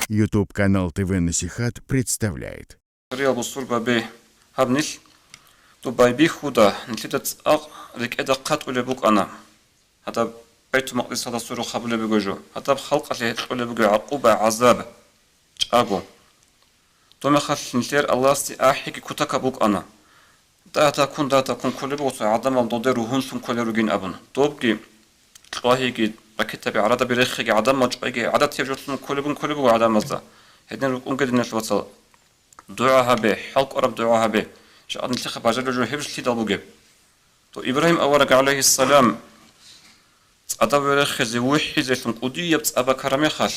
YouTube-канал ТВ Насихат представляет. ركتة بعرضة بريخي عدم مجاي عدد تيجوتن كل بو عدم مزدا هدين أنقذ الناس وصل دعاها به حلق قرب دعاها به شأن الشيخ باجر جو هبش تي دابو جب تو إبراهيم أورك عليه السلام أدب بريخي زوحي زيتن قدي يبت أبا كرامي خاش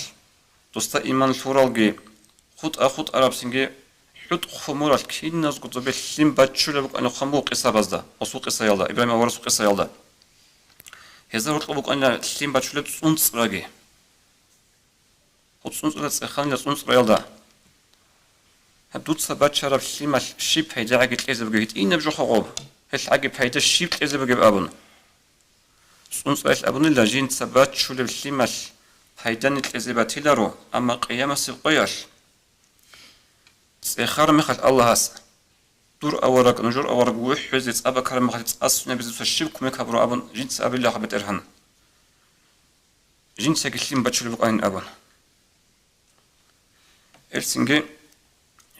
دوستا إيمان شورالجي خود عرب سنجي حد خمور الكين ناس قد بيلين باتشول بق أنا خمو قصة بزدا أسوق قصة يلا إبراهيم أور سوق قصة يلا هذا رطلبك أن تسليم باتشولت صنص راجي خد صنص رأس خان لصنص رياضة هدوت سبات شرب سليم الشيب هيدا عقد لازم بجيت إيه نبجو خروب هش عقد هيدا الشيب لازم بجيب أبن صنص رأس أبن اللاجين سبات شول سليم هيدا نتلازم بتيلرو أما قيام السقياش سخار مخل الله هس دور أورق نجور أورق وحزت أبا كرم مخلت أصلا بزوج الشيب كم يكبروا أبن جنس أبي الله خبت إرهن جنس يكلم بتشل بقين أبن إرسنجي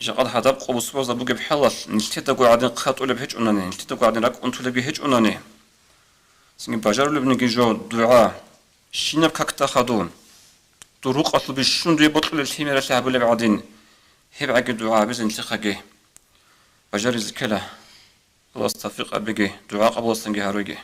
جقد هذا بقبص وزا بوجب حلال نلتقى قاعدين قات ولا بهج أناني نلتقى قاعدين رك أنتو لبي هج أناني سنجي بجار لبنجي جو دعاء شينب ككتا خدون طرق أطلب الشون دي بطل الحمير اللي هبول بعدين هب عقد دعاء بزن تلقى بجار الزكلة الله استفيق أبيجي دعاء قبل السنجي هروجي